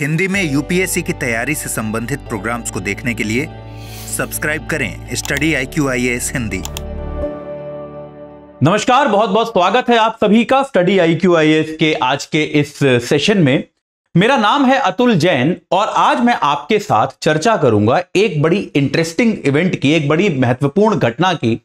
हिंदी में यूपीएससी की तैयारी से संबंधित प्रोग्राम्स को देखने के लिए सब्सक्राइब करें स्टडी IQ IAS हिंदी। नमस्कार, बहुत बहुत स्वागत है आप सभी का स्टडी IQ IAS के आज के इस सेशन में। मेरा नाम है अतुल जैन और आज मैं आपके साथ चर्चा करूंगा एक बड़ी इंटरेस्टिंग इवेंट की, एक बड़ी महत्वपूर्ण घटना की,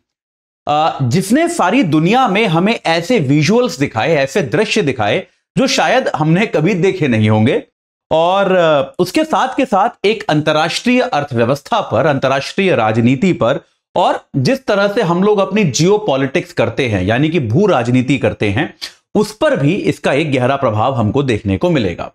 जिसने सारी दुनिया में हमें ऐसे विजुअल्स दिखाए, ऐसे दृश्य दिखाए जो शायद हमने कभी देखे नहीं होंगे। और उसके साथ के साथ एक अंतर्राष्ट्रीय अर्थव्यवस्था पर, अंतर्राष्ट्रीय राजनीति पर और जिस तरह से हम लोग अपनी जियो पॉलिटिक्स करते हैं, यानी कि भू राजनीति करते हैं, उस पर भी इसका एक गहरा प्रभाव हमको देखने को मिलेगा।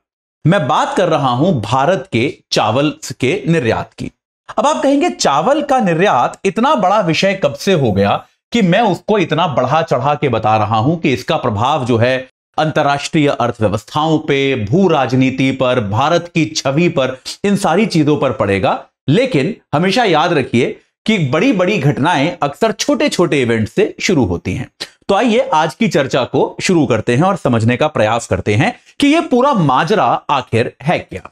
मैं बात कर रहा हूं भारत के चावल के निर्यात की। अब आप कहेंगे चावल का निर्यात इतना बड़ा विषय कब से हो गया कि मैं उसको इतना बढ़ा चढ़ा के बता रहा हूं कि इसका प्रभाव जो है अंतर्राष्ट्रीय अर्थव्यवस्थाओं पे, भू राजनीति पर, भारत की छवि पर, इन सारी चीजों पर पड़ेगा। लेकिन हमेशा याद रखिए कि बड़ी बड़ी घटनाएं अक्सर छोटे छोटे इवेंट से शुरू होती हैं। तो आइए आज की चर्चा को शुरू करते हैं और समझने का प्रयास करते हैं कि यह पूरा माजरा आखिर है क्या।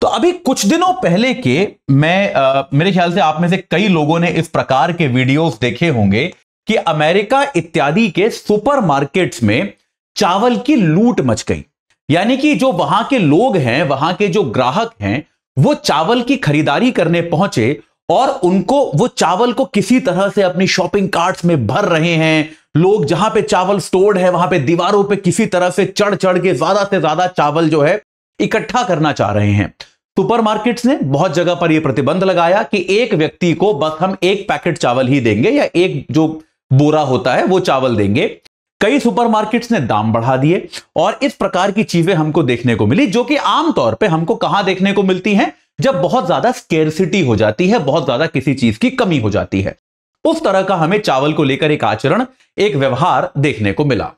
तो अभी कुछ दिनों पहले के मेरे ख्याल से आप में से कई लोगों ने इस प्रकार के वीडियोस देखे होंगे कि अमेरिका इत्यादि के सुपरमार्केट्स में चावल की लूट मच गई। यानी कि जो वहां के लोग हैं, वहां के जो ग्राहक हैं, वो चावल की खरीदारी करने पहुंचे और उनको वो चावल को किसी तरह से अपनी शॉपिंग कार्ट्स में भर रहे हैं। लोग जहां पे चावल स्टोर्ड है वहां पे दीवारों पे किसी तरह से चढ़ चढ़ के ज्यादा से ज्यादा चावल जो है इकट्ठा करना चाह रहे हैं। सुपरमार्केट्स ने बहुत जगह पर यह प्रतिबंध लगाया कि एक व्यक्ति को बस हम एक पैकेट चावल ही देंगे या एक जो बोरा होता है वो चावल देंगे। कई सुपरमार्केट्स ने दाम बढ़ा दिए और इस प्रकार की चीजें हमको देखने को मिली, जो कि आमतौर पे हमको कहां देखने को मिलती हैं, जब बहुत ज्यादा स्केर्सिटी हो जाती है, बहुत ज्यादा किसी चीज की कमी हो जाती है। उस तरह का हमें चावल को लेकर एक आचरण, एक व्यवहार देखने को मिला।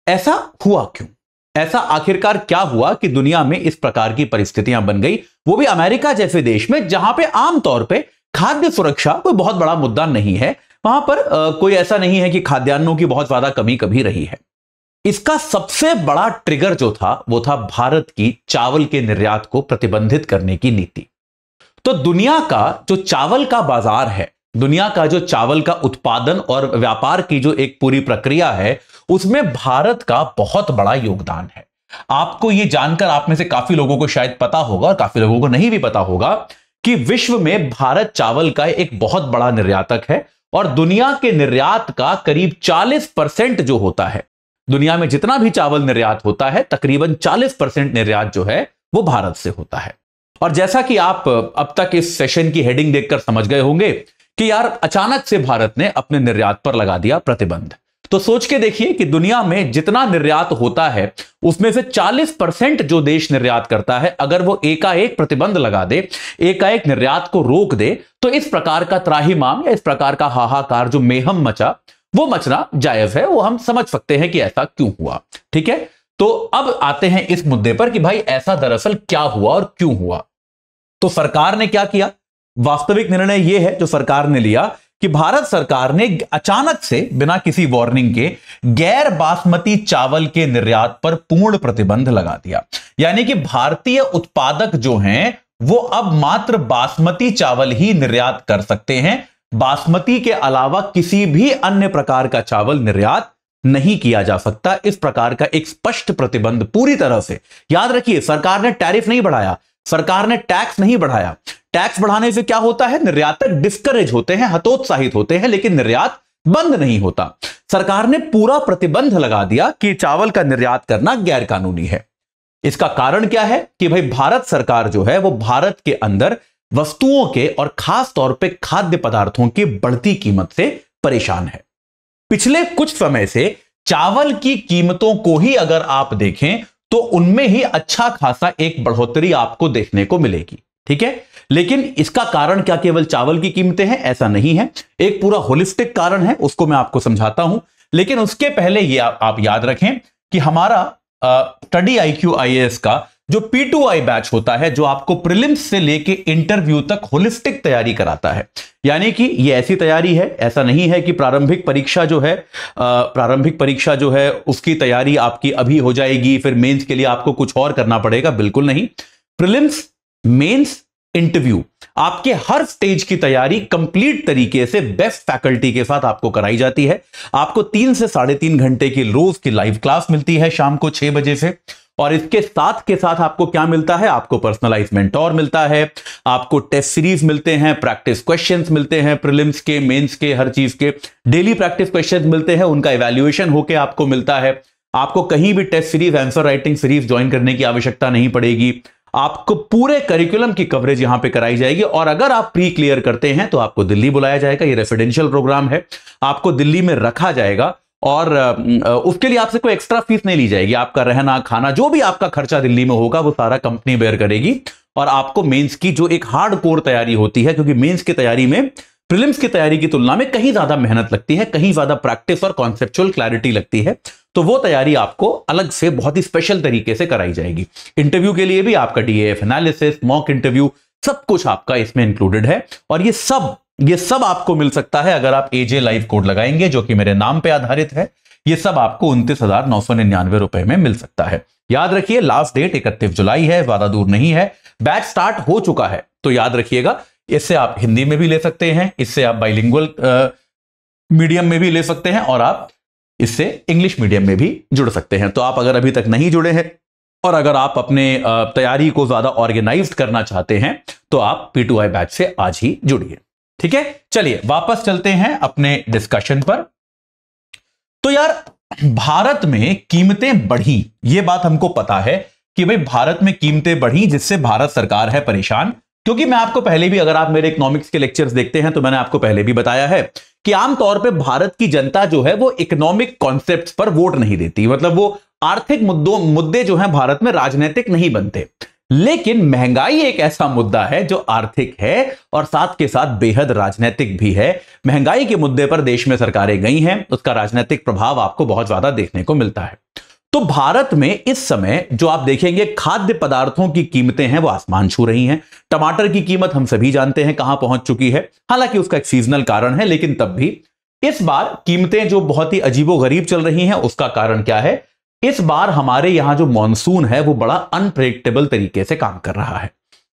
ऐसा हुआ क्यों? ऐसा आखिरकार क्या हुआ कि दुनिया में इस प्रकार की परिस्थितियां बन गई, वो भी अमेरिका जैसे देश में जहां पे आमतौर पे खाद्य सुरक्षा कोई बहुत बड़ा मुद्दा नहीं है। वहां पर कोई ऐसा नहीं है कि खाद्यान्नों की बहुत ज्यादा कमी कभी रही है। इसका सबसे बड़ा ट्रिगर जो था वो था भारत की चावल के निर्यात को प्रतिबंधित करने की नीति। तो दुनिया का जो चावल का बाजार है, दुनिया का जो चावल का उत्पादन और व्यापार की जो एक पूरी प्रक्रिया है, उसमें भारत का बहुत बड़ा योगदान है। आपको यह जानकर आप में से काफी लोगों को शायद पता होगा और काफी लोगों को नहीं भी पता होगा कि विश्व में भारत चावल का एक बहुत बड़ा निर्यातक है और दुनिया के निर्यात का करीब 40% जो होता है, दुनिया में जितना भी चावल निर्यात होता है तकरीबन 40% निर्यात जो है वो भारत से होता है। और जैसा कि आप अब तक इस सेशन की हेडिंग देखकर समझ गए होंगे कि यार अचानक से भारत ने अपने निर्यात पर लगा दिया प्रतिबंध। तो सोच के देखिए कि दुनिया में जितना निर्यात होता है उसमें से 40% जो देश निर्यात करता है, अगर वो एकाएक प्रतिबंध लगा दे, एकाएक निर्यात को रोक दे, तो इस प्रकार का त्राहिमाम या इस प्रकार का हाहाकार जो मेहम मचा, वो मचना जायज है। वो हम समझ सकते हैं कि ऐसा क्यों हुआ। ठीक है, तो अब आते हैं इस मुद्दे पर कि भाई ऐसा दरअसल क्या हुआ और क्यों हुआ। तो सरकार ने क्या किया? वास्तविक निर्णय यह है जो सरकार ने लिया कि भारत सरकार ने अचानक से बिना किसी वार्निंग के गैर बासमती चावल के निर्यात पर पूर्ण प्रतिबंध लगा दिया। यानी कि भारतीय उत्पादक जो हैं वो अब मात्र बासमती चावल ही निर्यात कर सकते हैं। बासमती के अलावा किसी भी अन्य प्रकार का चावल निर्यात नहीं किया जा सकता। इस प्रकार का एक स्पष्ट प्रतिबंध पूरी तरह से। याद रखिए, सरकार ने टैरिफ नहीं बढ़ाया, सरकार ने टैक्स नहीं बढ़ाया। टैक्स बढ़ाने से क्या होता है? निर्यातक डिस्करेज होते हैं, हतोत्साहित होते हैं, लेकिन निर्यात बंद नहीं होता। सरकार ने पूरा प्रतिबंध लगा दिया कि चावल का निर्यात करना गैर कानूनी है। इसका कारण क्या है कि भाई भारत सरकार जो है वो भारत के अंदर वस्तुओं के और खास तौर पे खाद्य पदार्थों की बढ़ती कीमत से परेशान है। पिछले कुछ समय से चावल की कीमतों को ही अगर आप देखें तो उनमें ही अच्छा खासा एक बढ़ोतरी आपको देखने को मिलेगी। ठीक है, लेकिन इसका कारण क्या केवल चावल की कीमतें हैं? ऐसा नहीं है, एक पूरा होलिस्टिक कारण है, उसको मैं आपको समझाता हूं। लेकिन उसके पहले ये आप याद रखें कि हमारा स्टडी IQ IAS का जो P2I बैच होता है, जो आपको प्रीलिम्स से लेके इंटरव्यू तक होलिस्टिक तैयारी कराता है। यानी कि ये ऐसी तैयारी है, ऐसा नहीं है कि प्रारंभिक परीक्षा जो है उसकी तैयारी आपकी अभी हो जाएगी, फिर मेंस के लिए आपको कुछ और करना पड़ेगा। बिल्कुल नहीं। प्रीलिम्स, मेंस, इंटरव्यू, आपके हर स्टेज की तैयारी कंप्लीट तरीके से बेस्ट फैकल्टी के साथ आपको कराई जाती है। आपको 3 से 3.5 घंटे की रोज की लाइव क्लास मिलती है शाम को 6 बजे से, और इसके साथ के साथ आपको क्या मिलता है, आपको पर्सनलाइज मेंटोर मिलता है, आपको टेस्ट सीरीज मिलते हैं, प्रैक्टिस क्वेश्चंस मिलते हैं, प्रीलिम्स के, मेंस के, हर चीज के डेली प्रैक्टिस क्वेश्चंस मिलते हैं, उनका इवैल्यूएशन होके आपको मिलता है। आपको कहीं भी test series, answer writing series join करने की आवश्यकता नहीं पड़ेगी। आपको पूरे करिकुलम की कवरेज यहां पे कराई जाएगी, और अगर आप प्री क्लियर करते हैं तो आपको दिल्ली बुलाया जाएगा। ये रेसिडेंशियल प्रोग्राम है, आपको दिल्ली में रखा जाएगा, और उसके लिए आपसे कोई एक्स्ट्रा फीस नहीं ली जाएगी। आपका रहना, खाना, जो भी आपका खर्चा दिल्ली में होगा वो सारा कंपनी बेयर करेगी। और आपको मेंस की जो एक हार्ड कोर तैयारी होती है, क्योंकि मेंस की तैयारी में प्रीलिम्स की तैयारी की तुलना में कहीं ज्यादा मेहनत लगती है, कहीं ज्यादा प्रैक्टिस और कॉन्सेप्चुअल क्लैरिटी लगती है, तो वो तैयारी आपको अलग से बहुत ही स्पेशल तरीके से कराई जाएगी। इंटरव्यू के लिए भी आपका डीएएफ एनालिसिस, मॉक इंटरव्यू, सब कुछ आपका इसमें इंक्लूडेड है। और ये सब आपको मिल सकता है अगर आप एजे लाइव कोड लगाएंगे, जो कि मेरे नाम पे आधारित है। ये सब आपको 29,999 रुपए में मिल सकता है। याद रखिए, लास्ट डेट 31 जुलाई है, ज्यादा दूर नहीं है। बैच स्टार्ट हो चुका है, तो याद रखिएगा, इससे आप हिंदी में भी ले सकते हैं, इससे आप बाइलिंगुअल मीडियम में भी ले सकते हैं, और आप इससे इंग्लिश मीडियम में भी जुड़ सकते हैं। तो आप अगर अभी तक नहीं जुड़े हैं, और अगर आप अपने तैयारी को ज्यादा ऑर्गेनाइज्ड करना चाहते हैं, तो आप P2I बैच से आज ही जुड़िए। ठीक है, चलिए वापस चलते हैं अपने डिस्कशन पर। तो यार, भारत में कीमतें बढ़ी, यह बात हमको पता है कि भाई भारत में कीमतें बढ़ी, जिससे भारत सरकार है परेशान। क्योंकि मैं आपको पहले भी, अगर आप मेरे इकोनॉमिक्स के लेक्चर्स देखते हैं तो मैंने आपको पहले भी बताया है कि आमतौर पे भारत की जनता जो है वो इकोनॉमिक कॉन्सेप्ट्स पर वोट नहीं देती। मतलब वो आर्थिक मुद्दे जो हैं भारत में राजनीतिक नहीं बनते। लेकिन महंगाई एक ऐसा मुद्दा है जो आर्थिक है और साथ के साथ बेहद राजनीतिक भी है। महंगाई के मुद्दे पर देश में सरकारें गई हैं, उसका राजनीतिक प्रभाव आपको बहुत ज्यादा देखने को मिलता है। तो भारत में इस समय जो आप देखेंगे, खाद्य पदार्थों की कीमतें हैं वो आसमान छू रही हैं। टमाटर की कीमत हम सभी जानते हैं कहां पहुंच चुकी है, हालांकि उसका एक सीजनल कारण है, लेकिन तब भी इस बार कीमतें जो बहुत ही अजीबोगरीब चल रही हैं, उसका कारण क्या है? इस बार हमारे यहां जो मॉनसून है वो बड़ा अनप्रेडिक्टेबल तरीके से काम कर रहा है।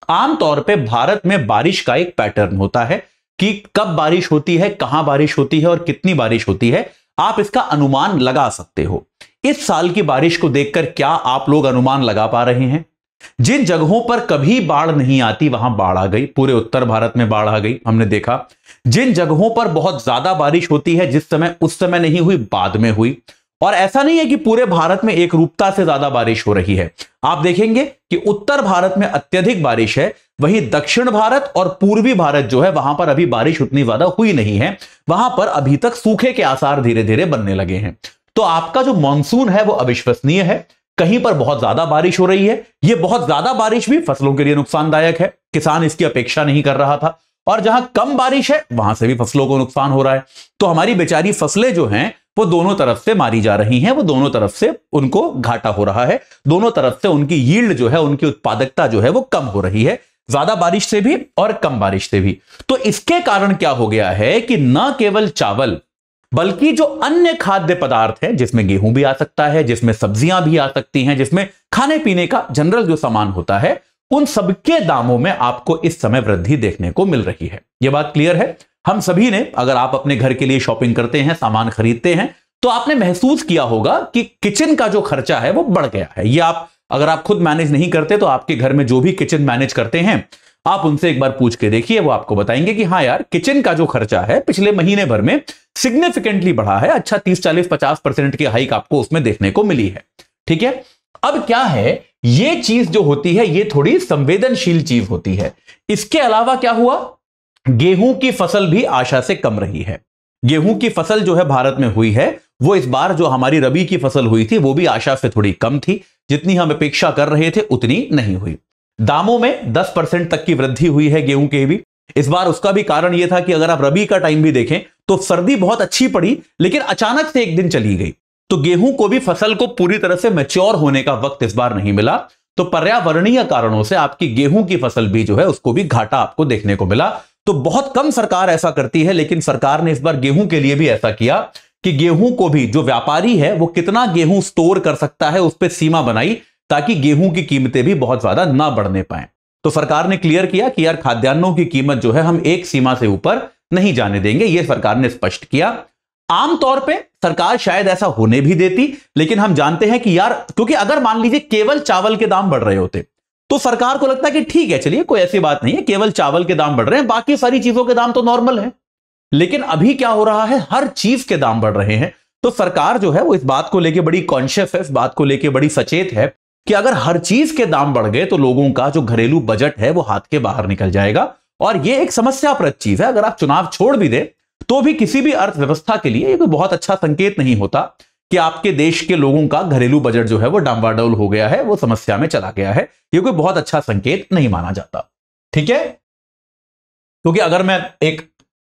आमतौर पे भारत में बारिश का एक पैटर्न होता है कि कब बारिश होती है, कहां बारिश होती है और कितनी बारिश होती है, आप इसका अनुमान लगा सकते हो। इस साल की बारिश को देखकर क्या आप लोग अनुमान लगा पा रहे हैं? जिन जगहों पर कभी बाढ़ नहीं आती वहां बाढ़ आ गई, पूरे उत्तर भारत में बाढ़ आ गई, हमने देखा। जिन जगहों पर बहुत ज्यादा बारिश होती है, जिस समय उस समय नहीं हुई, बाद में हुई। और ऐसा नहीं है कि पूरे भारत में एक रूपता से ज्यादा बारिश हो रही है। आप देखेंगे कि उत्तर भारत में अत्यधिक बारिश है, वहीं दक्षिण भारत और पूर्वी भारत जो है वहां पर अभी बारिश उतनी ज्यादा हुई नहीं है, वहां पर अभी तक सूखे के आसार धीरे धीरे बनने लगे हैं। तो आपका जो मानसून है वो अविश्वसनीय है। कहीं पर बहुत ज्यादा बारिश हो रही है, यह बहुत ज्यादा बारिश भी फसलों के लिए नुकसानदायक है, किसान इसकी अपेक्षा नहीं कर रहा था। और जहां कम बारिश है वहां से भी फसलों को नुकसान हो रहा है। तो हमारी बेचारी फसलें जो हैं वो दोनों तरफ से मारी जा रही हैं, वो दोनों तरफ से उनको घाटा हो रहा है, दोनों तरफ से उनकी यील्ड जो है, उनकी उत्पादकता जो है वो कम हो रही है, ज्यादा बारिश से भी और कम बारिश से भी। तो इसके कारण क्या हो गया है कि न केवल चावल बल्कि जो अन्य खाद्य पदार्थ हैं, जिसमें गेहूं भी आ सकता है, जिसमें सब्जियां भी आ सकती हैं, जिसमें खाने पीने का जनरल जो सामान होता है, उन सबके दामों में आपको इस समय वृद्धि देखने को मिल रही है। यह बात क्लियर है? हम सभी ने, अगर आप अपने घर के लिए शॉपिंग करते हैं, सामान खरीदते हैं, तो आपने महसूस किया होगा कि किचन का जो खर्चा है वो बढ़ गया है। ये आप, अगर आप खुद मैनेज नहीं करते तो आपके घर में जो भी किचन मैनेज करते हैं, आप उनसे एक बार पूछ के देखिए, वो आपको बताएंगे कि हाँ यार, किचन का जो खर्चा है पिछले महीने भर में सिग्निफिकेंटली बढ़ा है। अच्छा 30, 40, 50% की हाइक आपको उसमें देखने को मिली है। ठीक है, अब क्या है, ये चीज जो होती है ये थोड़ी संवेदनशील चीज होती है। इसके अलावा क्या हुआ, गेहूं की फसल भी आशा से कम रही है। गेहूं की फसल जो है भारत में हुई है, वो इस बार जो हमारी रबी की फसल हुई थी वो भी आशा से थोड़ी कम थी, जितनी हम अपेक्षा कर रहे थे उतनी नहीं हुई। दामों में 10% तक की वृद्धि हुई है गेहूं के भी इस बार। उसका भी कारण यह था कि अगर आप रबी का टाइम भी देखें तो सर्दी बहुत अच्छी पड़ी, लेकिन अचानक से एक दिन चली गई, तो गेहूं को भी फसल को पूरी तरह से मैच्योर होने का वक्त इस बार नहीं मिला। तो पर्यावरणीय कारणों से आपकी गेहूं की फसल भी जो है उसको भी घाटा आपको देखने को मिला। तो बहुत कम सरकार ऐसा करती है, लेकिन सरकार ने इस बार गेहूं के लिए भी ऐसा किया कि गेहूं को भी, जो व्यापारी है वो कितना गेहूं स्टोर कर सकता है, उस पर सीमा बनाई ताकि गेहूं की कीमतें भी बहुत ज्यादा ना बढ़ने पाए। तो सरकार ने क्लियर किया कि यार खाद्यान्नों की कीमत जो है हम एक सीमा से ऊपर नहीं जाने देंगे, यह सरकार ने स्पष्ट किया। आमतौर पे सरकार शायद ऐसा होने भी देती, लेकिन हम जानते हैं कि यार क्योंकि अगर मान लीजिए केवल चावल के दाम बढ़ रहे होते तो सरकार को लगता है कि ठीक है, चलिए कोई ऐसी बात नहीं है, केवल चावल के दाम बढ़ रहे हैं, बाकी सारी चीजों के दाम तो नॉर्मल है। लेकिन अभी क्या हो रहा है, हर चीज के दाम बढ़ रहे हैं। तो सरकार जो है वो इस बात को लेकर बड़ी कॉन्शियस है, इस बात को लेकर बड़ी सचेत है कि अगर हर चीज के दाम बढ़ गए तो लोगों का जो घरेलू बजट है वो हाथ के बाहर निकल जाएगा। और ये एक समस्याप्रद चीज है। अगर आप चुनाव छोड़ भी दे तो भी किसी भी अर्थव्यवस्था के लिए ये कोई बहुत अच्छा संकेत नहीं होता कि आपके देश के लोगों का घरेलू बजट जो है वो डामाडोल हो गया है, वो समस्या में चला गया है। ये कोई बहुत अच्छा संकेत नहीं माना जाता। ठीक है, क्योंकि अगर मैं एक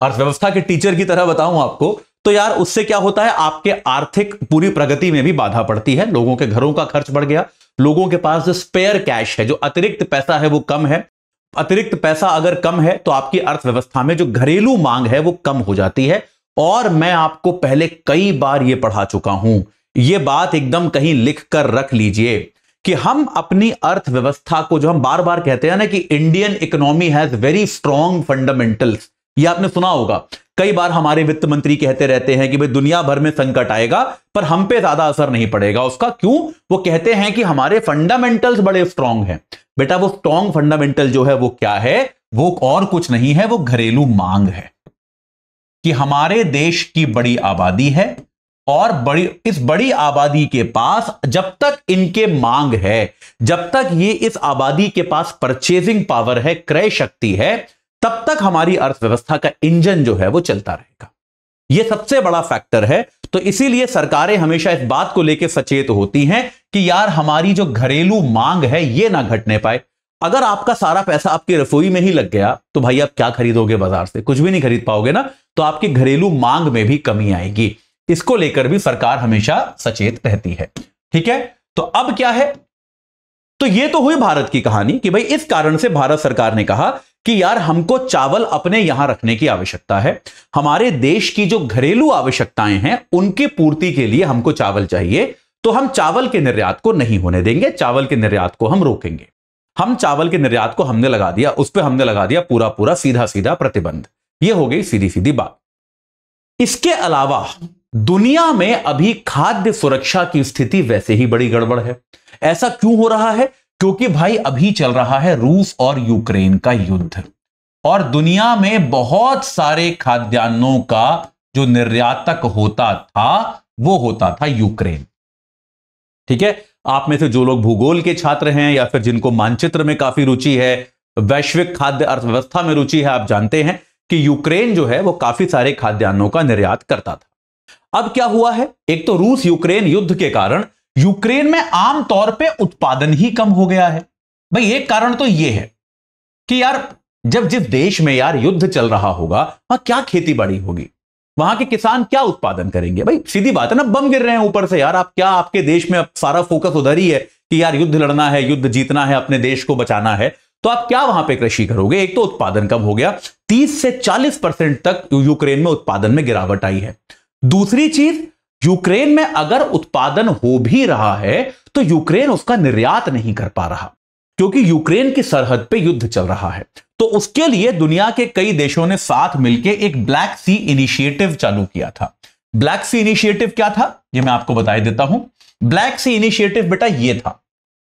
अर्थव्यवस्था के टीचर की तरह बताऊं आपको तो यार उससे क्या होता है, आपके आर्थिक पूरी प्रगति में भी बाधा पड़ती है। लोगों के घरों का खर्च बढ़ गया, लोगों के पास जो स्पेयर कैश है, जो अतिरिक्त पैसा है वो कम है। अतिरिक्त पैसा अगर कम है तो आपकी अर्थव्यवस्था में जो घरेलू मांग है वो कम हो जाती है। और मैं आपको पहले कई बार यह पढ़ा चुका हूं, यह बात एकदम कहीं लिख कर रख लीजिए कि हम अपनी अर्थव्यवस्था को, जो हम बार बार कहते हैं ना कि Indian economy has very strong fundamentals, यह आपने सुना होगा। कई बार हमारे वित्त मंत्री कहते रहते हैं कि भाई दुनिया भर में संकट आएगा पर हम पे ज्यादा असर नहीं पड़ेगा उसका। क्यों? वो कहते हैं कि हमारे फंडामेंटल्स बड़े स्ट्रांग हैं। बेटा वो स्ट्रांग फंडामेंटल जो है वो क्या है, वो और कुछ नहीं है, वो घरेलू मांग है। कि हमारे देश की बड़ी आबादी है और इस बड़ी आबादी के पास जब तक इनके मांग है, जब तक ये इस आबादी के पास परचेजिंग पावर है, क्रय शक्ति है, तब तक हमारी अर्थव्यवस्था का इंजन जो है वो चलता रहेगा। यह सबसे बड़ा फैक्टर है। तो इसीलिए सरकारें हमेशा इस बात को लेकर सचेत होती हैं कि यार हमारी जो घरेलू मांग है ये ना घटने पाए। अगर आपका सारा पैसा आपकी रसोई में ही लग गया तो भाई आप क्या खरीदोगे बाजार से? कुछ भी नहीं खरीद पाओगे ना। तो आपकी घरेलू मांग में भी कमी आएगी। इसको लेकर भी सरकार हमेशा सचेत रहती है। ठीक है, तो अब क्या है, तो यह तो हुई भारत की कहानी कि भाई इस कारण से भारत सरकार ने कहा कि यार हमको चावल अपने यहां रखने की आवश्यकता है। हमारे देश की जो घरेलू आवश्यकताएं हैं उनकी पूर्ति के लिए हमको चावल चाहिए। तो हम चावल के निर्यात को नहीं होने देंगे, चावल के निर्यात को हम रोकेंगे। हम चावल के निर्यात को हमने लगा दिया, उस पर हमने लगा दिया पूरा सीधा सीधा प्रतिबंध। यह हो गई सीधी सीधी बात। इसके अलावा दुनिया में अभी खाद्य सुरक्षा की स्थिति वैसे ही बड़ी गड़बड़ है। ऐसा क्यों हो रहा है? क्योंकि भाई अभी चल रहा है रूस और यूक्रेन का युद्ध और दुनिया में बहुत सारे खाद्यान्नों का जो निर्यातक होता था वो होता था यूक्रेन। ठीक है, आप में से जो लोग भूगोल के छात्र हैं या फिर जिनको मानचित्र में काफी रुचि है, वैश्विक खाद्य अर्थव्यवस्था में रुचि है, आप जानते हैं कि यूक्रेन जो है वो काफी सारे खाद्यान्नों का निर्यात करता था। अब क्या हुआ है, एक तो रूस यूक्रेन युद्ध के कारण यूक्रेन में आमतौर पे उत्पादन ही कम हो गया है। भाई एक कारण तो यह है कि यार जब जिस देश में यार युद्ध चल रहा होगा वहां क्या खेती बाड़ी होगी, वहां के किसान क्या उत्पादन करेंगे? भाई सीधी बात है ना, बम गिर रहे हैं ऊपर से यार। आप क्या, आपके देश में अब सारा फोकस उधर ही है कि यार युद्ध लड़ना है, युद्ध जीतना है, अपने देश को बचाना है, तो आप क्या वहां पे कृषि करोगे? एक तो उत्पादन कम हो गया, 30 से 40% तक यूक्रेन में उत्पादन में गिरावट आई है। दूसरी चीज, यूक्रेन में अगर उत्पादन हो भी रहा है तो यूक्रेन उसका निर्यात नहीं कर पा रहा क्योंकि यूक्रेन की सरहद पे युद्ध चल रहा है। तो उसके लिए दुनिया के कई देशों ने साथ मिलकर एक ब्लैक सी इनिशिएटिव चालू किया था। ब्लैक सी इनिशिएटिव क्या था ये मैं आपको बता देता हूं। ब्लैक सी इनिशिएटिव बेटा ये था,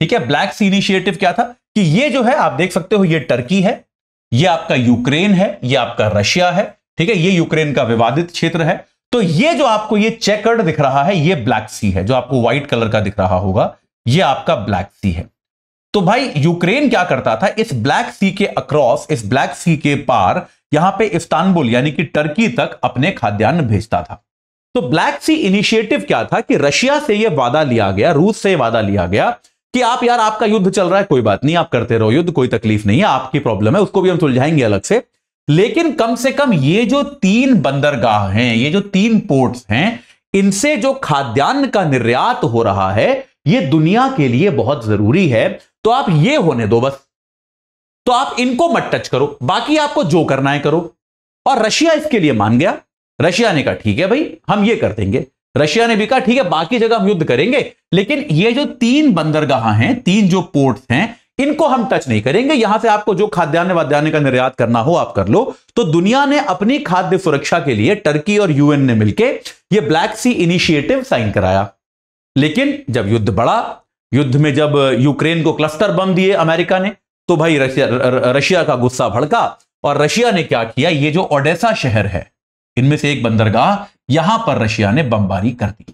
ठीक है। ब्लैक सी इनिशिएटिव क्या था कि ये जो है आप देख सकते हो, ये टर्की है, ये आपका यूक्रेन है, ये आपका रशिया है, ठीक है, ये यूक्रेन का विवादित क्षेत्र है। तो ये जो आपको ये चेकर्ड दिख रहा है ये ब्लैक सी है, जो आपको व्हाइट कलर का दिख रहा होगा ये आपका ब्लैक सी है। तो भाई यूक्रेन क्या करता था, इस ब्लैक सी के अक्रॉस, इस ब्लैक सी के पार यहां पे इस्तांबुल यानी कि टर्की तक अपने खाद्यान्न भेजता था। तो ब्लैक सी इनिशिएटिव क्या था कि रशिया से यह वादा लिया गया, रूस से वादा लिया गया कि आप यार आपका युद्ध चल रहा है, कोई बात नहीं, आप करते रहो युद्ध, कोई तकलीफ नहीं है, आपकी प्रॉब्लम है, उसको भी हम सुलझाएंगे अलग से, लेकिन कम से कम ये जो 3 बंदरगाह हैं, ये जो 3 पोर्ट्स हैं, इनसे जो खाद्यान्न का निर्यात हो रहा है ये दुनिया के लिए बहुत जरूरी है। तो आप ये होने दो बस, तो आप इनको मत टच करो, बाकी आपको जो करना है करो। और रशिया इसके लिए मान गया। रशिया ने कहा ठीक है भाई हम ये कर देंगे। रशिया ने भी कहा ठीक है बाकी जगह हम युद्ध करेंगे, लेकिन ये जो 3 बंदरगाह हैं, 3 जो पोर्ट्स हैं, इनको हम टच नहीं करेंगे। यहां से आपको जो खाद्यान्न वाद्यान्न का निर्यात करना हो आप कर लो। तो दुनिया ने अपनी खाद्य सुरक्षा के लिए टर्की और यूएन ने मिलकर यह ब्लैक सी इनिशिएटिव साइन कराया। लेकिन जब युद्ध बढ़ा, युद्ध में जब यूक्रेन को क्लस्टर बम दिए अमेरिका ने, तो भाई रशिया का गुस्सा भड़का और रशिया ने क्या किया, ये जो ओडेसा शहर है इनमें से एक बंदरगाह, यहां पर रशिया ने बमबारी कर दी।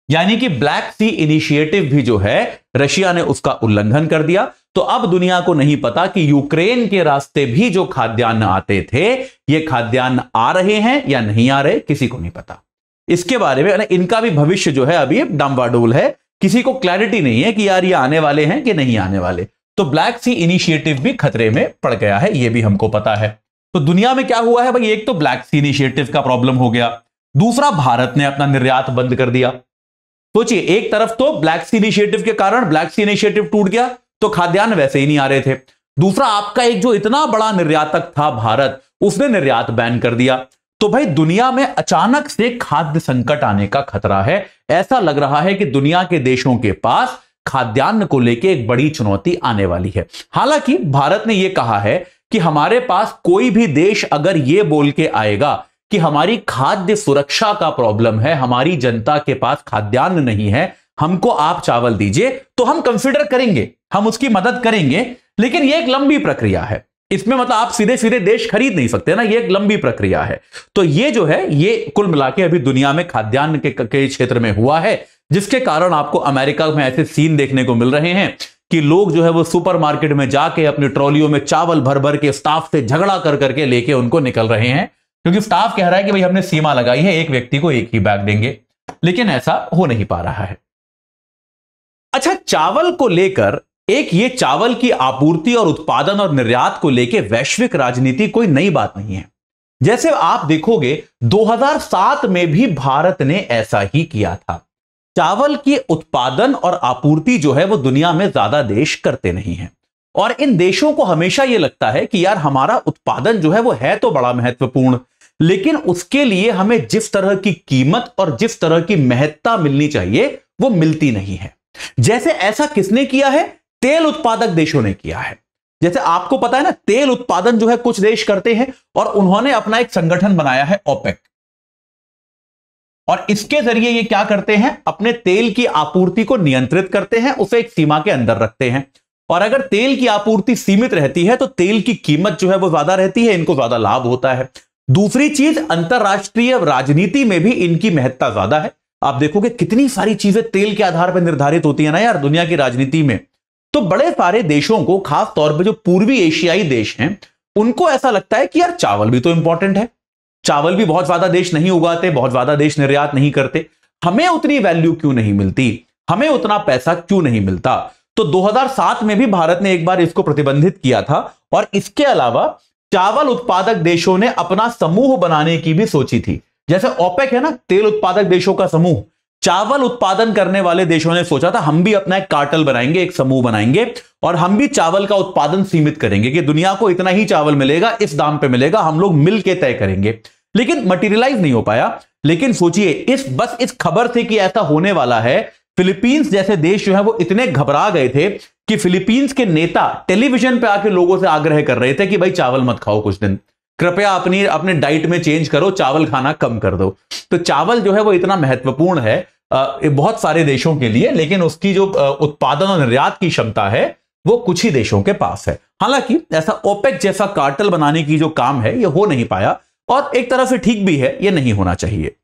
यानी कि ब्लैक सी इनिशिएटिव भी जो है रशिया ने उसका उल्लंघन कर दिया। तो अब दुनिया को नहीं पता कि यूक्रेन के रास्ते भी जो खाद्यान्न आते थे, ये खाद्यान्न आ रहे हैं या नहीं आ रहे, किसी को नहीं पता। इसके बारे में इनका भी भविष्य जो है अभी डामाडोल है, किसी को क्लैरिटी नहीं है कि यार ये आने वाले हैं कि नहीं आने वाले। तो ब्लैक सी इनिशिएटिव भी खतरे में पड़ गया है, ये भी हमको पता है। तो दुनिया में क्या हुआ है भाई, एक तो ब्लैक सी इनिशिएटिव का प्रॉब्लम हो गया, दूसरा भारत ने अपना निर्यात बंद कर दिया। सोचिए, एक तरफ तो ब्लैक सी इनिशिएटिव के कारण ब्लैक सी इनिशिएटिव टूट गया तो खाद्यान्न वैसे ही नहीं आ रहे थे, दूसरा आपका एक जो इतना बड़ा निर्यातक था भारत, उसने निर्यात बैन कर दिया। तो भाई दुनिया में अचानक से खाद्य संकट आने का खतरा है। ऐसा लग रहा है कि दुनिया के देशों के पास खाद्यान्न को लेकर एक बड़ी चुनौती आने वाली है। हालांकि भारत ने यह कहा है कि हमारे पास कोई भी देश अगर यह बोल के आएगा कि हमारी खाद्य सुरक्षा का प्रॉब्लम है, हमारी जनता के पास खाद्यान्न नहीं है, हमको आप चावल दीजिए, तो हम कंसिडर करेंगे, हम उसकी मदद करेंगे। लेकिन यह एक लंबी प्रक्रिया है, इसमें मतलब आप सीधे सीधे देश खरीद नहीं सकते ना, ये एक लंबी प्रक्रिया है। तो ये जो है ये कुल मिला के अभी दुनिया में खाद्यान्न के क्षेत्र में हुआ है, जिसके कारण आपको अमेरिका में ऐसे सीन देखने को मिल रहे हैं कि लोग जो है वो सुपरमार्केट में जाके अपनी ट्रॉलियों में चावल भर भर के स्टाफ से झगड़ा कर करके लेके उनको निकल रहे हैं, क्योंकि स्टाफ कह रहा है कि भाई हमने सीमा लगाई है, एक व्यक्ति को एक ही बैग देंगे। लेकिन ऐसा हो नहीं पा रहा है। अच्छा, चावल को लेकर एक ये चावल की आपूर्ति और उत्पादन और निर्यात को लेकर वैश्विक राजनीति कोई नई बात नहीं है। जैसे आप देखोगे 2007 में भी भारत ने ऐसा ही किया था। चावल की उत्पादन और आपूर्ति जो है वो दुनिया में ज्यादा देश करते नहीं हैं, और इन देशों को हमेशा यह लगता है कि यार हमारा उत्पादन जो है वो है तो बड़ा महत्वपूर्ण, लेकिन उसके लिए हमें जिस तरह की कीमत और जिस तरह की महत्ता मिलनी चाहिए वो मिलती नहीं है। जैसे ऐसा किसने किया है? तेल उत्पादक देशों ने किया है। जैसे आपको पता है ना, तेल उत्पादन जो है कुछ देश करते हैं और उन्होंने अपना एक संगठन बनाया है ओपेक, और इसके जरिए ये क्या करते हैं, अपने तेल की आपूर्ति को नियंत्रित करते हैं, उसे एक सीमा के अंदर रखते हैं। और अगर तेल की आपूर्ति सीमित रहती है तो तेल की कीमत जो है वो ज्यादा रहती है, इनको ज्यादा लाभ होता है। दूसरी चीज, अंतरराष्ट्रीय राजनीति में भी इनकी महत्ता ज्यादा है। आप देखोगे कितनी सारी चीजें तेल के आधार पर निर्धारित होती है ना यार दुनिया की राजनीति में। तो बड़े सारे देशों को, खास तौर पे जो पूर्वी एशियाई देश हैं, उनको ऐसा लगता है कि यार चावल भी तो इंपॉर्टेंट है, चावल भी बहुत ज्यादा देश नहीं उगाते, बहुत ज्यादा देश निर्यात नहीं करते, हमें उतनी वैल्यू क्यों नहीं मिलती, हमें उतना पैसा क्यों नहीं मिलता। तो 2007 में भी भारत ने एक बार इसको प्रतिबंधित किया था। और इसके अलावा चावल उत्पादक देशों ने अपना समूह बनाने की भी सोची थी। जैसे ओपेक है ना, तेल उत्पादक देशों का समूह, चावल उत्पादन करने वाले देशों ने सोचा था हम भी अपना एक कार्टेल बनाएंगे, एक समूह बनाएंगे, और हम भी चावल का उत्पादन सीमित करेंगे कि दुनिया को इतना ही चावल मिलेगा, इस दाम पे मिलेगा, हम लोग मिल के तय करेंगे। लेकिन मटेरियलाइज नहीं हो पाया। लेकिन सोचिए, इस खबर से कि ऐसा होने वाला है, फिलीपींस जैसे देश जो है वो इतने घबरा गए थे कि फिलीपींस के नेता टेलीविजन पे आके लोगों से आग्रह कर रहे थे कि भाई चावल मत खाओ कुछ दिन, कृपया अपने डाइट में चेंज करो, चावल खाना कम कर दो। तो चावल जो है वो इतना महत्वपूर्ण है बहुत सारे देशों के लिए, लेकिन उसकी जो उत्पादन और निर्यात की क्षमता है वो कुछ ही देशों के पास है। हालांकि ऐसा ओपेक जैसा कार्टेल बनाने की जो काम है ये हो नहीं पाया, और एक तरह से ठीक भी है, ये नहीं होना चाहिए।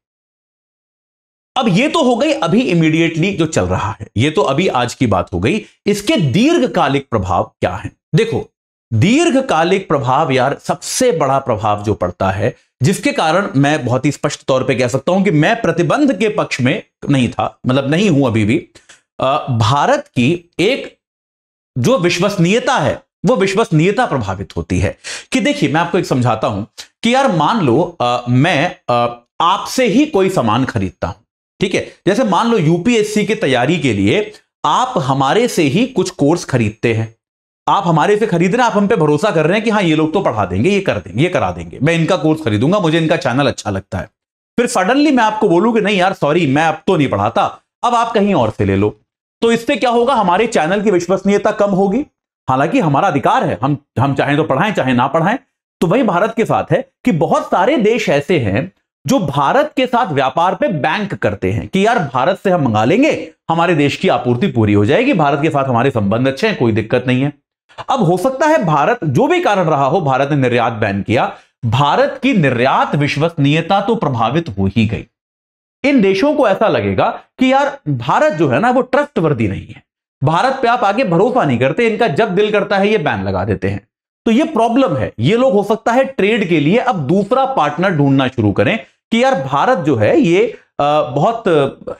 अब ये तो हो गई अभी इमीडिएटली जो चल रहा है, ये तो अभी आज की बात हो गई। इसके दीर्घकालिक प्रभाव क्या है? देखो, दीर्घकालिक प्रभाव यार, सबसे बड़ा प्रभाव जो पड़ता है, जिसके कारण मैं बहुत ही स्पष्ट तौर पे कह सकता हूं कि मैं प्रतिबंध के पक्ष में नहीं था, मतलब नहीं हूं अभी भी। भारत की एक जो विश्वसनीयता है वो विश्वसनीयता प्रभावित होती है। कि देखिए, मैं आपको एक समझाता हूं कि यार मान लो मैं आपसे ही कोई सामान खरीदता हूं, ठीक है। जैसे मान लो यूपीएससी की तैयारी के लिए आप हमारे से ही कुछ कोर्स खरीदते हैं, आप हमारे से खरीद रहे हैं, आप हम पे भरोसा कर रहे हैं कि हाँ ये लोग तो पढ़ा देंगे, ये कर देंगे, ये करा देंगे, मैं इनका कोर्स खरीदूंगा, मुझे इनका चैनल अच्छा लगता है। फिर सडनली मैं आपको बोलूं कि नहीं यार सॉरी मैं अब तो नहीं पढ़ाता, अब आप कहीं और से ले लो, तो इससे क्या होगा, हमारे चैनल की विश्वसनीयता कम होगी। हालांकि हमारा अधिकार है, हम चाहें तो पढ़ाएं चाहे ना पढ़ाएं। तो वही भारत के साथ है कि बहुत सारे देश ऐसे हैं जो भारत के साथ व्यापार पे बैंक करते हैं कि यार भारत से हम मंगा लेंगे, हमारे देश की आपूर्ति पूरी हो जाएगी, भारत के साथ हमारे संबंध अच्छे हैं, कोई दिक्कत नहीं है। अब हो सकता है भारत, जो भी कारण रहा हो, भारत ने निर्यात बैन किया, भारत की निर्यात विश्वसनीयता तो प्रभावित हो ही गई। इन देशों को ऐसा लगेगा कि यार भारत जो है ना वो ट्रस्टवर्दी नहीं है, भारत पे आप आगे भरोसा नहीं करते, इनका जब दिल करता है ये बैन लगा देते हैं। तो ये प्रॉब्लम है। ये लोग हो सकता है ट्रेड के लिए अब दूसरा पार्टनर ढूंढना शुरू करें कि यार भारत जो है ये बहुत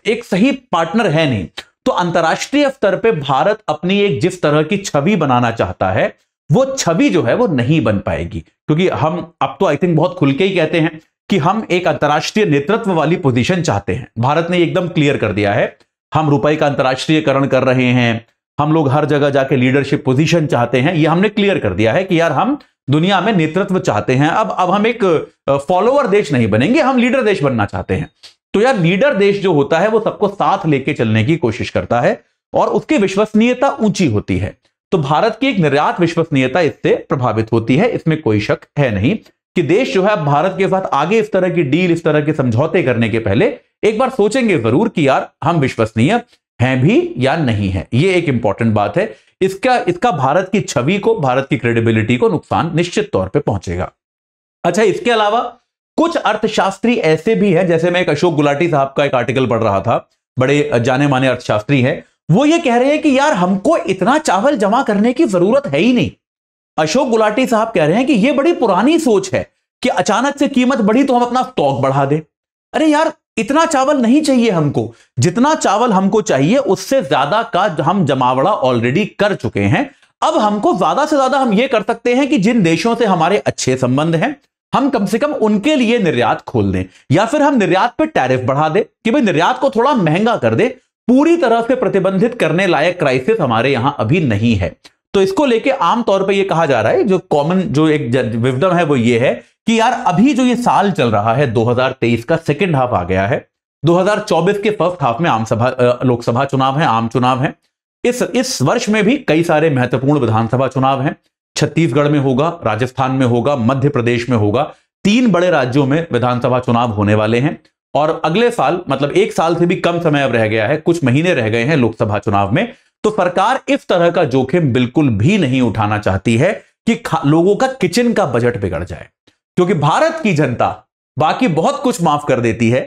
एक सही पार्टनर है नहीं। तो अंतर्राष्ट्रीय स्तर पे भारत अपनी एक जिस तरह की छवि बनाना चाहता है वो छवि जो है वो नहीं बन पाएगी, क्योंकि हम अब तो आई थिंक बहुत खुल के ही कहते हैं कि हम एक अंतर्राष्ट्रीय नेतृत्व वाली पोजीशन चाहते हैं। भारत ने एकदम क्लियर कर दिया है, हम रुपए का अंतर्राष्ट्रीयकरण कर रहे हैं, हम लोग हर जगह जाके लीडरशिप पोजीशन चाहते हैं, ये हमने क्लियर कर दिया है कि यार हम दुनिया में नेतृत्व चाहते हैं। अब हम एक फॉलोअर देश नहीं बनेंगे, हम लीडर देश बनना चाहते हैं। तो यार लीडर देश जो होता है वो सबको साथ लेके चलने की कोशिश करता है और उसकी विश्वसनीयता ऊंची होती है। तो भारत की एक निर्यात विश्वसनीयता इससे प्रभावित होती है, इसमें कोई शक है नहीं कि देश जो है भारत के साथ आगे इस तरह की डील, इस तरह के समझौते करने के पहले एक बार सोचेंगे जरूर कि यार हम विश्वसनीय हैं भी या नहीं है। ये एक इंपॉर्टेंट बात है। इसका भारत की छवि को, भारत की क्रेडिबिलिटी को नुकसान निश्चित तौर पे पहुंचेगा। अच्छा, इसके अलावा कुछ अर्थशास्त्री ऐसे भी हैं, जैसे मैं एक अशोक गुलाटी साहब का एक आर्टिकल पढ़ रहा था, बड़े जाने माने अर्थशास्त्री हैं, वो ये कह रहे हैं कि यार हमको इतना चावल जमा करने की जरूरत है ही नहीं। अशोक गुलाटी साहब कह रहे हैं कि ये बड़ी पुरानी सोच है कि अचानक से कीमत बढ़ी तो हम अपना स्टॉक बढ़ा दें। अरे यार इतना चावल नहीं चाहिए हमको, जितना चावल हमको चाहिए उससे ज्यादा का हम जमावड़ा ऑलरेडी कर चुके हैं। अब हमको ज्यादा से ज्यादा हम ये कर सकते हैं कि जिन देशों से हमारे अच्छे संबंध हैं हम कम से कम उनके लिए निर्यात खोल दें, या फिर हम निर्यात पे टैरिफ बढ़ा दें कि भाई निर्यात को थोड़ा महंगा कर दे। पूरी तरह से प्रतिबंधित करने लायक क्राइसिस हमारे यहां अभी नहीं है। तो इसको लेके आमतौर पर यह कहा जा रहा है, जो कॉमन जो एक विजडम है वो ये है कि यार अभी जो ये साल चल रहा है 2023 का सेकेंड हाफ आ गया है, 2024 के फर्स्ट हाफ में लोकसभा चुनाव है, आम चुनाव है। इस वर्ष में भी कई सारे महत्वपूर्ण विधानसभा चुनाव हैं। छत्तीसगढ़ में होगा, राजस्थान में होगा, मध्य प्रदेश में होगा। 3 बड़े राज्यों में विधानसभा चुनाव होने वाले हैं और अगले साल, मतलब 1 साल से भी कम समय अब रह गया है, कुछ महीने रह गए हैं लोकसभा चुनाव में। तो सरकार इस तरह का जोखिम बिल्कुल भी नहीं उठाना चाहती है कि लोगों का किचन का बजट बिगड़ जाए, क्योंकि भारत की जनता बाकी बहुत कुछ माफ कर देती है,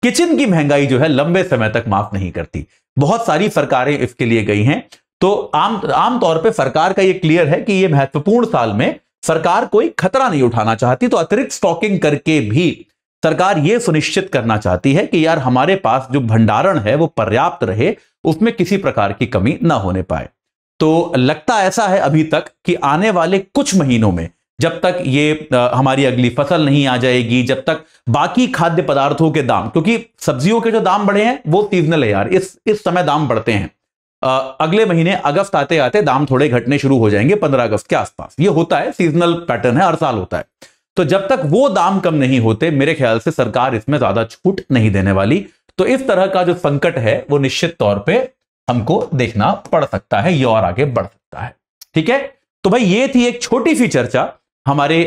किचन की महंगाई जो है लंबे समय तक माफ नहीं करती। बहुत सारी सरकारें इसके लिए गई हैं। तो आम तौर पे सरकार का ये क्लियर है कि ये महत्वपूर्ण साल में सरकार कोई खतरा नहीं उठाना चाहती। तो अतिरिक्त स्टॉकिंग करके भी सरकार ये सुनिश्चित करना चाहती है कि यार हमारे पास जो भंडारण है वो पर्याप्त रहे, उसमें किसी प्रकार की कमी ना होने पाए। तो लगता ऐसा है अभी तक कि आने वाले कुछ महीनों में, जब तक ये हमारी अगली फसल नहीं आ जाएगी, जब तक बाकी खाद्य पदार्थों के दाम, क्योंकि सब्जियों के जो दाम बढ़े हैं वो सीजनल है यार, इस समय दाम बढ़ते हैं। अगले महीने अगस्त आते आते दाम थोड़े घटने शुरू हो जाएंगे, 15 अगस्त के आसपास। ये होता है, सीजनल पैटर्न है, हर साल होता है। तो जब तक वो दाम कम नहीं होते, मेरे ख्याल से सरकार इसमें ज्यादा छूट नहीं देने वाली। तो इस तरह का जो संकट है वो निश्चित तौर पे हमको देखना पड़ सकता है, ये और आगे बढ़ सकता है। ठीक है, तो भाई ये थी एक छोटी सी चर्चा हमारे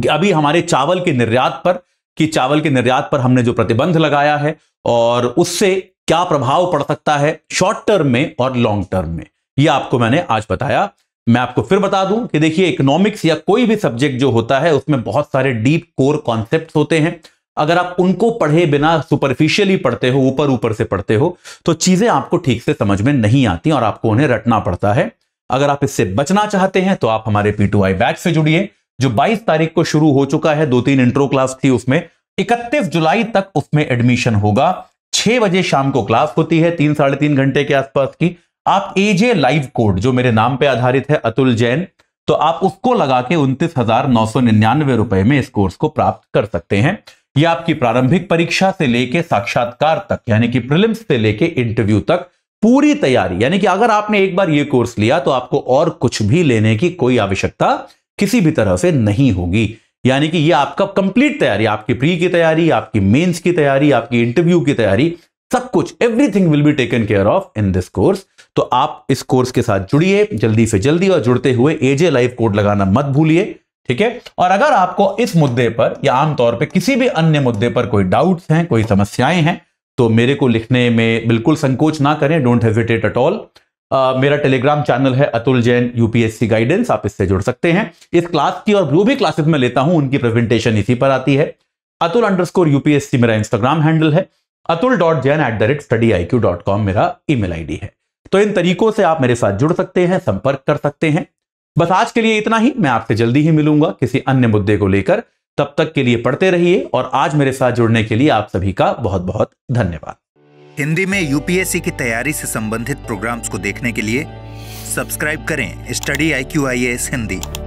अभी हमारे चावल के निर्यात पर, कि चावल के निर्यात पर हमने जो प्रतिबंध लगाया है और उससे क्या प्रभाव पड़ सकता है शॉर्ट टर्म में और लॉन्ग टर्म में, यह आपको मैंने आज बताया। मैं आपको फिर बता दूं कि देखिए, इकोनॉमिक्स या कोई भी सब्जेक्ट जो होता है उसमें बहुत सारे डीप कोर कॉन्सेप्ट्स होते हैं। अगर आप उनको पढ़े बिना सुपरफिशियली पढ़ते हो, ऊपर ऊपर से पढ़ते हो, तो चीजें आपको ठीक से समझ में नहीं आती और आपको उन्हें रटना पड़ता है। अगर आप इससे बचना चाहते हैं तो आप हमारे P2I बैच से जुड़िए, जो 22 तारीख को शुरू हो चुका है। 2-3 इंट्रो क्लास थी उसमें, 31 जुलाई तक उसमें एडमिशन होगा। 6 बजे शाम को क्लास होती है, 3-3.5 घंटे के आसपास की। आप AJ लाइव कोड, जो मेरे नाम पे आधारित है, अतुल जैन, तो आप उसको लगा के 29,999 रुपए में इस कोर्स को प्राप्त कर सकते हैं। यह आपकी प्रारंभिक परीक्षा से लेके साक्षात्कार तक, यानी कि प्रीलिम्स से लेके इंटरव्यू तक पूरी तैयारी, यानी कि अगर आपने एक बार ये कोर्स लिया तो आपको और कुछ भी लेने की कोई आवश्यकता किसी भी तरह से नहीं होगी। यानी कि ये आपका कंप्लीट तैयारी, आपकी प्री की तैयारी, आपकी मेंस की तैयारी, आपकी इंटरव्यू की तैयारी, सब कुछ, everything will be taken care of in this course. तो आप इस कोर्स के साथ जुड़िए जल्दी से जल्दी, और जुड़ते हुए AJ लाइव कोड लगाना मत भूलिए, ठीक है। और अगर आपको इस मुद्दे पर या आमतौर पे किसी भी अन्य मुद्दे पर कोई डाउट्स हैं, कोई समस्याएं हैं, तो मेरे को लिखने में बिल्कुल संकोच ना करें, डोंट हेजिटेट एट ऑल। मेरा टेलीग्राम चैनल है अतुल जैन UPSC गाइडेंस, आप इससे जुड़ सकते हैं। इस क्लास की और जो भी क्लासेस में लेता हूं उनकी प्रेजेंटेशन इसी पर आती है। atul_UPSC मेरा इंस्टाग्राम हैंडल है, atul.jain@studyiq.com मेरा ईमेल ID है। तो इन तरीकों से आप मेरे साथ जुड़ सकते हैं, संपर्क कर सकते हैं। बस आज के लिए इतना ही, मैं आपसे जल्दी ही मिलूंगा किसी अन्य मुद्दे को लेकर। तब तक के लिए पढ़ते रहिए, और आज मेरे साथ जुड़ने के लिए आप सभी का बहुत बहुत धन्यवाद। हिंदी में UPSC की तैयारी से संबंधित प्रोग्राम्स को देखने के लिए सब्सक्राइब करें स्टडी IQ IAS हिंदी।